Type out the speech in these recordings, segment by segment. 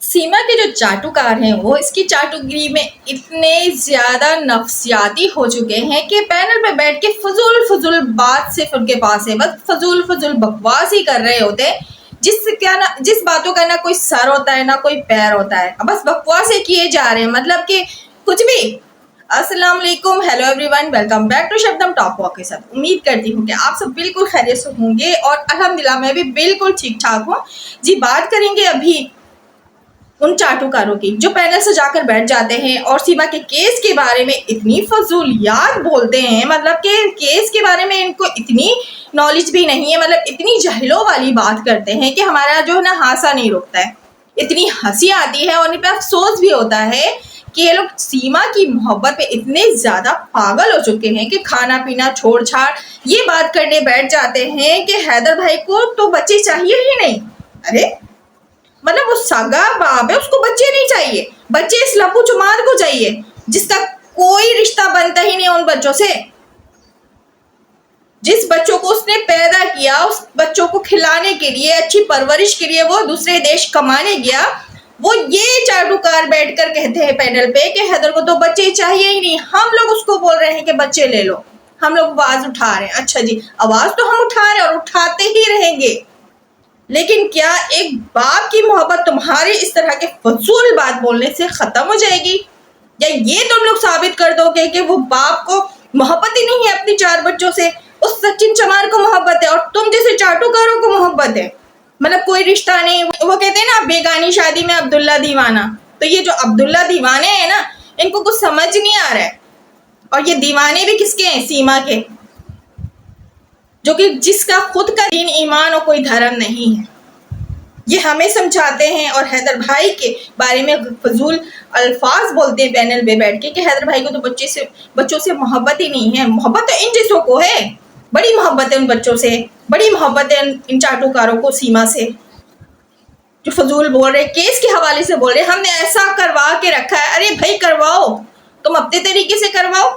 सीमा के जो चाटुकार हैं वो इसकी चाटुगिरी में इतने ज्यादा नफसियाती हो चुके हैं कि पैनल पे बैठ के फजूल फजूल बात सिर्फ उनके पास है, बस फजूल फजूल बकवास ही कर रहे होते हैं। जिस बातों का ना कोई सर होता है ना कोई पैर होता है, बस बकवास ही किए जा रहे हैं, मतलब कि कुछ भी। अस्सलाम वालेकुम, hello everyone, welcome back to Shabnam talk walk के साथ। उम्मीद करती हूँ कि आप सब बिल्कुल खैरियत से होंगे और अल्हम्दुलिल्लाह मैं भी बिल्कुल ठीक ठाक हूँ जी। बात करेंगे अभी उन चाटुकारों की जो पैनल से जाकर बैठ जाते हैं और सीमा के केस के बारे में इतनी फजूलियात बोलते हैं, मतलब कि केस के बारे में इनको इतनी नॉलेज भी नहीं है, मतलब इतनी जहलों वाली बात करते हैं कि हमारा जो है ना हासा नहीं रुकता है। इतनी हंसी आती है और इन पर अफसोस भी होता है कि ये लोग सीमा की मोहब्बत पे इतने ज्यादा पागल हो चुके हैं कि खाना पीना छोड़ छाड़ ये बात करने बैठ जाते हैं कि हैदर भाई को तो बच्चे चाहिए ही नहीं। अरे मतलब वो सगा बाप है, उसको बच्चे नहीं चाहिए, बच्चे इस लपू चुमार को चाहिए जिसका कोई रिश्ता बनता ही नहीं उन बच्चों से। जिस बच्चों को उसने पैदा किया, उस बच्चों को खिलाने के लिए, अच्छी परवरिश के लिए वो दूसरे देश कमाने गया, वो ये चाटुकार बैठकर कहते हैं पैनल पे कि हैदर को तो बच्चे चाहिए ही नहीं। हम लोग उसको बोल रहे हैं कि बच्चे ले लो, हम लोग आवाज उठा रहे हैं। अच्छा जी, आवाज तो हम उठा रहे हैं और उठाते ही रहेंगे, लेकिन क्या एक बाप की मोहब्बत तुम्हारे इस तरह के फजूल बात बोलने से खत्म हो जाएगी, या ये तुम लोग साबित कर दोगे कि वो बाप को मोहब्बत ही नहीं है अपनी 4 बच्चों से, उस सचिन चमार को मोहब्बत है और तुम जैसे चाटुकारों को मोहब्बत है, मतलब कोई रिश्ता नहीं। वो कहते हैं ना बेगानी शादी में अब्दुल्ला दीवाना, तो ये जो अब्दुल्ला दीवाने हैं ना, इनको कुछ समझ नहीं आ रहा है। और ये दीवाने भी किसके हैं? सीमा के, जो कि जिसका खुद का दीन ईमान और कोई धर्म नहीं है। ये हमें समझाते हैं और हैदर भाई के बारे में फजूल अल्फाज बोलते हैं पैनल पे बैठ के कि हैदर भाई को तो बच्चों से मोहब्बत ही नहीं है। मोहब्बत तो इन जैसों को है, बड़ी मोहब्बत है उन बच्चों से, बड़ी मोहब्बत है इन चाटुकारों को सीमा से, जो फजूल बोल रहे, केस के हवाले से बोल रहे हमने ऐसा करवा के रखा है। अरे भाई करवाओ, तुम अपने तरीके से करवाओ,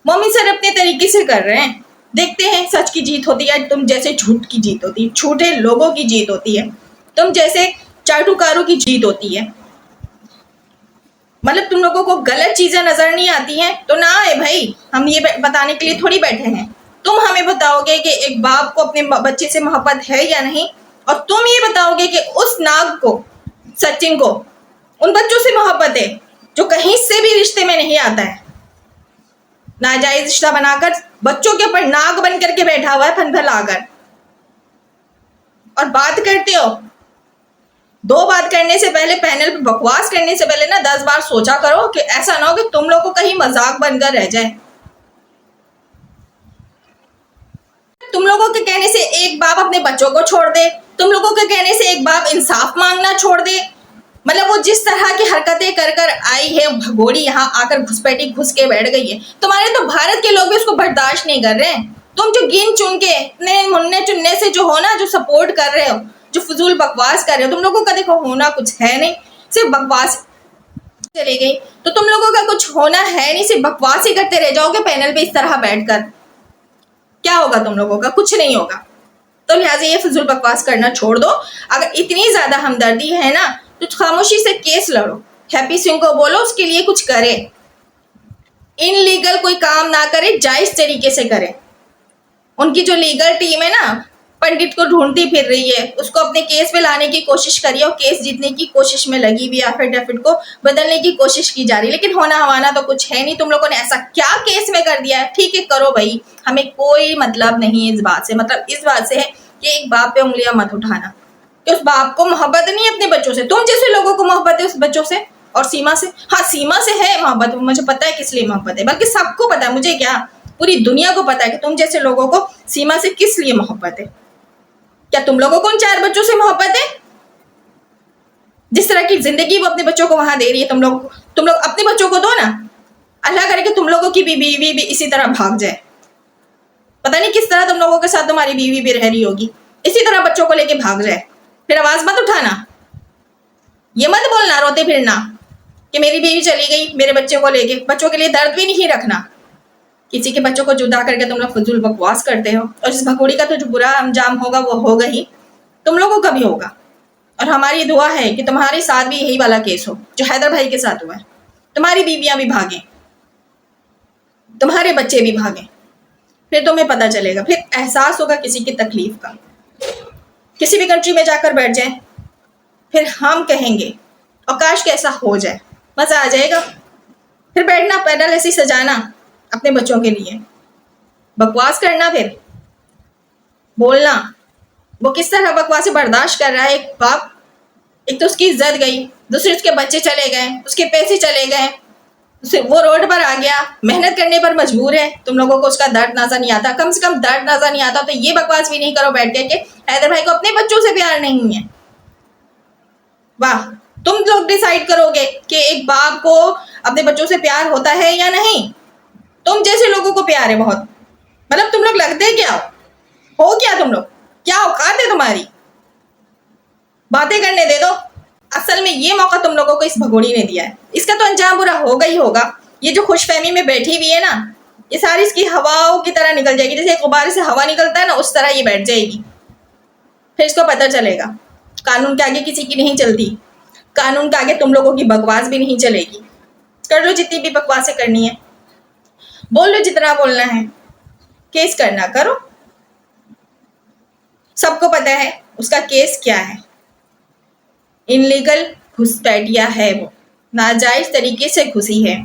मम्मी सर अपने तरीके से कर रहे हैं, देखते हैं सच की जीत होती है, तुम जैसे झूठ की जीत होती है, झूठे लोगों की जीत होती है, तुम जैसे चाटुकारों की जीत होती है। मतलब तुम लोगों को गलत चीजें नजर नहीं आती हैं तो ना आए भाई, हम ये बताने के लिए थोड़ी बैठे हैं। तुम हमें बताओगे कि एक बाप को अपने बच्चे से मोहब्बत है या नहीं, और तुम ये बताओगे कि उस नाग को, सचिन को, उन बच्चों से मोहब्बत है जो कहीं से भी रिश्ते में नहीं आता है, नाजायज रिश्ता बनाकर बच्चों के ऊपर नाग बन करके बैठा हुआ है फन फैलाकर, और बात करते हो। 2 बात करने से पहले, पैनल पे बकवास करने से पहले ना 10 बार सोचा करो कि ऐसा ना हो कि तुम लोग को कहीं मजाक बनकर रह जाए। तुम लोगों के कहने से एक बाप अपने बच्चों को छोड़ दे, तुम लोगों के कहने से एक बाप इंसाफ मांगना छोड़ दे, मतलब वो जिस तरह की हरकतें कर कर आई है, भगोड़ी यहाँ आकर घुसपैठी घुस के बैठ गई है। तुम्हारे तो भारत के लोग भी उसको बर्दाश्त नहीं कर रहे हैं। तुम जो गिन चुन के इतने मुन्ने चुनने से जो हो ना, जो सपोर्ट कर रहे हो, जो फजूल बकवास कर रहे हो, तुम लोगों का देखो होना कुछ है नहीं, सिर्फ बकवास चली गई तो तुम लोगों का कुछ होना है नहीं, सिर्फ बकवास ही करते रह जाओगे पैनल पे इस तरह बैठकर। क्या होगा तुम लोगों का? कुछ नहीं होगा। तो लिहाजा ये फजूल बकवास करना छोड़ दो। अगर इतनी ज्यादा हमदर्दी है ना तो खामोशी से केस लड़ो, हैप्पी सिंह को बोलो उसके लिए कुछ करे, इनलीगल कोई काम ना करे, जायज तरीके से करे। उनकी जो लीगल टीम है ना, पंडित को ढूंढती फिर रही है, उसको अपने केस पे लाने की कोशिश करिए और केस जीतने की कोशिश में लगी हुई, एफिडेविट को बदलने की कोशिश की जा रही है, लेकिन होना हवाना तो कुछ है नहीं। तुम लोगों ने ऐसा क्या केस में कर दिया है? ठीक है करो भाई, हमें कोई मतलब नहीं है इस बात से। मतलब इस बात से है कि एक बाप पे उंगलियां मत उठाना कि उस बाप को मोहब्बत नहीं है अपने बच्चों से। तुम जैसे लोगों को मोहब्बत है उस बच्चों से और सीमा से। हाँ, सीमा से है मोहब्बत, मुझे पता है किस लिए मोहब्बत है, बल्कि सबको पता है, मुझे क्या पूरी दुनिया को पता है कि तुम जैसे लोगों को सीमा से किस लिए मोहब्बत है। क्या तुम लोगों को उन 4 बच्चों से मोहब्बत है? जिस तरह की जिंदगी वो अपने बच्चों को वहां दे रही है, तुम लोग अपने बच्चों को दो ना। अल्लाह करे कि तुम लोगों की बीवी भी इसी तरह भाग जाए। पता नहीं किस तरह तुम लोगों के साथ तुम्हारी बीवी भी रह रही होगी, इसी तरह बच्चों को लेके भाग जाए। फिर आवाज मत उठाना, ये मत बोलना रोते फिरना कि मेरी बीवी चली गई मेरे बच्चे को लेके। बच्चों के लिए दर्द भी नहीं रखना। किसी के बच्चों को जुदा करके तुम लोग फजूल बकवास करते हो, और जिस भगोड़ी का तो जो बुरा अंजाम होगा वो होगा ही, तुम लोगों का भी होगा। और हमारी दुआ है कि तुम्हारे साथ भी यही वाला केस हो जो हैदर भाई के साथ हुआ है। तुम्हारी बीवियां भी भागें, तुम्हारे बच्चे भी भागें, फिर तुम्हें पता चलेगा, फिर एहसास होगा किसी की तकलीफ का। किसी भी कंट्री में जाकर बैठ जाएं, फिर हम कहेंगे और काश के ऐसा हो जाए, मज़ा आ जाएगा। फिर बैठना, पैदल ऐसी सजाना अपने बच्चों के लिए, बकवास करना, फिर बोलना। वो किस तरह बकवास बर्दाश्त कर रहा है एक बाप। एक तो उसकी इज्जत गई, दूसरे उसके बच्चे चले गए, उसके पैसे चले गए, वो रोड पर आ गया, मेहनत करने पर मजबूर है। तुम लोगों को उसका दर्द नजर नहीं आता, कम से कम दर्द नजर नहीं आता तो ये बकवास भी नहीं करो बैठ के कि हैदर भाई को अपने बच्चों से प्यार नहीं है। वाह, तुम लोग डिसाइड करोगे कि एक बाप को अपने बच्चों से प्यार होता है या नहीं। तुम जैसे लोगों को प्यार है बहुत, मतलब तुम लोग लगते क्या हो क्या, तुम लोग क्या औकात है तुम्हारी, बातें करने दे दो। असल में ये मौका तुम लोगों को इस भगोड़ी ने दिया है, इसका तो अंजाम बुरा होगा ही होगा। ये जो खुशफहमी में बैठी हुई है ना, ये सारी इसकी हवाओं की तरह निकल जाएगी, जैसे गुब्बारे से हवा निकलता है ना, उस तरह ये बैठ जाएगी। फिर इसको पता चलेगा कानून के आगे किसी की नहीं चलती, कानून के आगे तुम लोगों की बकवास भी नहीं चलेगी। कर लो जितनी भी बकवासें करनी है, बोल लो जितना बोलना है, केस करना करो। सबको पता है उसका केस क्या है, इनलीगल घुसपैठिया है, वो नाजायज तरीके से घुसी है।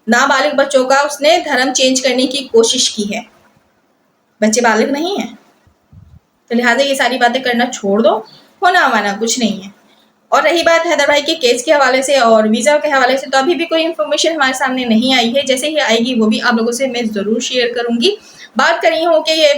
नाबालिग बच्चों का उसने धर्म चेंज करने की कोशिश की है, बच्चे बालिग नहीं है, तो लिहाजा ये सारी बातें करना छोड़ दो, होना हमारा कुछ नहीं है। और रही बात हैदर भाई के केस के हवाले से और वीज़ा के हवाले से, तो अभी भी कोई इन्फॉर्मेशन हमारे सामने नहीं आई है। जैसे ही आएगी वो भी आप लोगों से मैं ज़रूर शेयर करूंगी। बात कर रही हूँ कि ये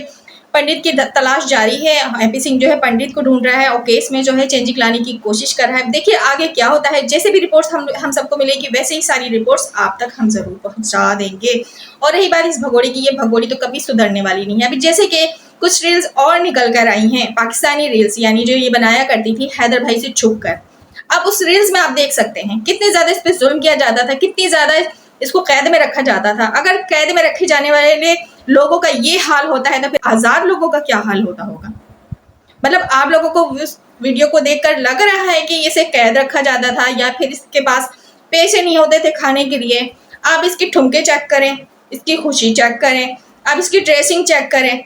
पंडित की तलाश जारी है, MP सिंह जो है पंडित को ढूंढ रहा है और केस में जो है चेंजिंग लाने की कोशिश कर रहा है। देखिए आगे क्या होता है, जैसे भी रिपोर्ट्स हम सबको मिलेगी वैसे ही सारी रिपोर्ट्स आप तक हम जरूर पहुंचा देंगे। और रही बात इस भगोड़ी की, ये भगोड़ी तो कभी सुधरने वाली नहीं है। अभी जैसे कि कुछ रील्स और निकल कर आई हैं, पाकिस्तानी रील्स, यानी जो ये बनाया करती थी हैदर भाई से छुप कर। अब उस रील्स में आप देख सकते हैं कितने ज्यादा इस पर जुल्म किया जाता था, कितनी ज्यादा इसको कैद में रखा जाता था। अगर कैद में रखे जाने वाले लोगों का ये हाल होता है तो फिर आजाद लोगों का क्या हाल होता होगा। मतलब आप लोगों को उस वीडियो को देखकर लग रहा है कि इसे कैद रखा जाता था या फिर इसके पास पैसे नहीं होते थे खाने के लिए। आप इसकी ठुमके चेक करें, इसकी खुशी चेक करें, आप इसकी ड्रेसिंग चेक करें।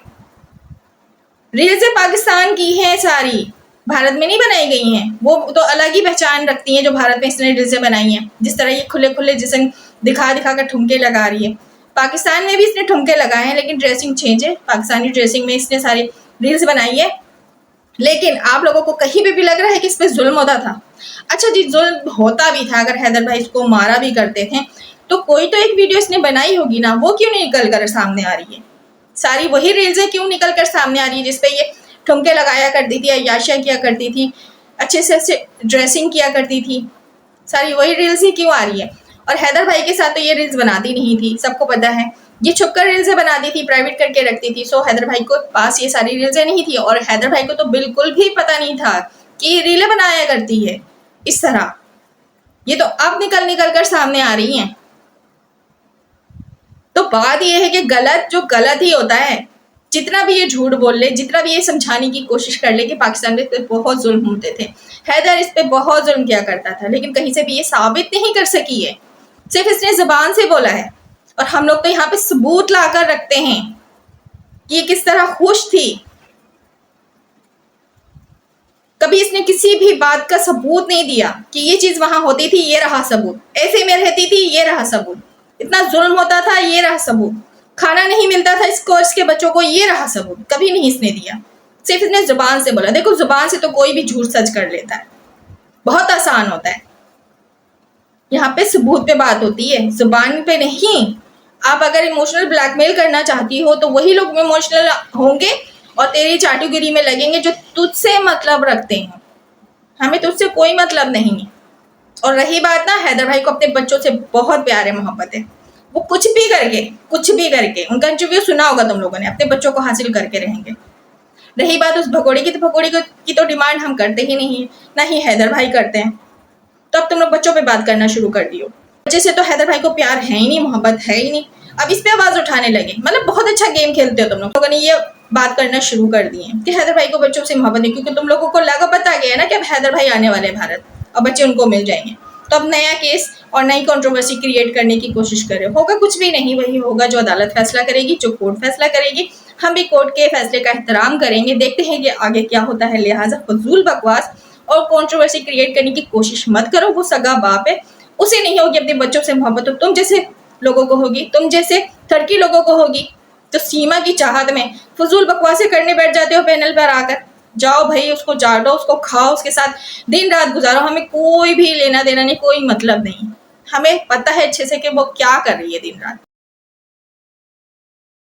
रील्स पाकिस्तान की हैं सारी, भारत में नहीं बनाई गई हैं। वो तो अलग ही पहचान रखती हैं जो भारत में इसने रील्स बनाई हैं। जिस तरह ये खुले खुले जिसम दिखा कर ठुमके लगा रही है, पाकिस्तान में भी इसने ठुमके लगाए हैं, लेकिन ड्रेसिंग चेंज है। पाकिस्तानी ड्रेसिंग में इसने सारी रील्स बनाई है। लेकिन आप लोगों को कहीं पे भी लग रहा है कि इस पर जुल्म होता था। अच्छा जी, जुल्म होता भी था, अगर हैदर भाई इसको मारा भी करते थे तो कोई तो एक वीडियो इसने बनाई होगी ना, वो क्यों नहीं निकल कर सामने आ रही है। सारी वही रील्स क्यों निकल कर सामने आ रही है जिसपे ये ठुमके लगाया करती थी, अय्याशियां किया करती थी, अच्छे से ड्रेसिंग किया करती थी। सारी वही रील्स ही क्यों आ रही है। और हैदर भाई के साथ तो ये रील्स बनाती नहीं थी, सबको पता है। ये छुपकर रील्स बनाती थी, प्राइवेट करके रखती थी। सो हैदर भाई को पास ये सारी रील्स नहीं थी और हैदर भाई को तो बिल्कुल भी पता नहीं था कि ये रीलें बनाया करती है इस तरह। ये तो अब निकल कर सामने आ रही हैं। तो बात ये है कि गलत जो गलत ही होता है, जितना भी ये झूठ बोल ले, जितना भी ये समझाने की कोशिश कर ले कि पाकिस्तान में बहुत जुल्म होते थे, हैदर इस पे बहुत जुल्म किया करता था, लेकिन कहीं से भी ये साबित नहीं कर सकी है। सिर्फ इसने जुबान से बोला है और हम लोग तो यहाँ पे सबूत लाकर रखते हैं कि ये किस तरह खुश थी। कभी इसने किसी भी बात का सबूत नहीं दिया कि ये चीज वहां होती थी, ये रहा सबूत, ऐसे में रहती थी, ये रहा सबूत, इतना जुल्म होता था, ये रहा सबूत, खाना नहीं मिलता था इसको, इसके बच्चों को, ये रहा सबूत। कभी नहीं इसने दिया, सिर्फ इसने जुबान से बोला। देखो जुबान से तो कोई भी झूठ सच कर लेता है, बहुत आसान होता है। यहाँ पे सबूत पे बात होती है, जुबान पे नहीं। आप अगर इमोशनल ब्लैकमेल करना चाहती हो तो वही लोग इमोशनल होंगे और तेरी चाटुगिरी में लगेंगे जो तुझसे मतलब रखते हैं। हमें तुझसे कोई मतलब नहीं है। और रही बात ना, हैदर भाई को अपने बच्चों से बहुत प्यार है, मोहब्बत है। वो कुछ भी करके उनका इंटरव्यू सुना होगा तुम लोगों ने, अपने बच्चों को हासिल करके रहेंगे। रही बात उस भगोड़े की, तो भगोड़े की तो डिमांड हम करते ही नहीं है, ना ही हैदर भाई करते हैं। तो अब तुम लोग बच्चों पे बात करना शुरू कर दियो। बच्चे से तो हैदर भाई को प्यार है ही नहीं, मोहब्बत है ही नहीं, अब इस पे आवाज उठाने लगे। मतलब बहुत अच्छा गेम खेलते हो तुम लोगों ने। ये बात करना शुरू कर दिए कि हैदर भाई को बच्चों से मोहब्बत नहीं, क्योंकि तुम लोगों को लगा पता गया ना कि अब हैदर भाई आने वाले हैं भारत और बच्चे उनको मिल जाएंगे। तो अब नया केस और नई कंट्रोवर्सी क्रिएट करने की कोशिश कर रहे हो। होगा कुछ भी नहीं, वही होगा जो अदालत फैसला करेगी, जो कोर्ट फैसला करेगी। हम भी कोर्ट के फैसले का एहतराम करेंगे, देखते हैं कि आगे क्या होता है। लिहाजा फजूल बकवास और कंट्रोवर्सी क्रिएट करने की कोशिश मत करो। वो सगा बाप है, उसे नहीं होगी अपने बच्चों से मोहब्बत, तो तुम जैसे लोगों को होगी, तुम जैसे टर्की लोगों को होगी। तो सीमा की चाहत में फजूल बकवासें करने बैठ जाते हो पैनल पर आकर। जाओ भाई, उसको चाटो, उसको खाओ, उसके साथ दिन रात गुजारो। हमें कोई भी लेना देना नहीं, कोई मतलब नहीं। हमें पता है अच्छे से कि वो क्या कर रही है दिन रात।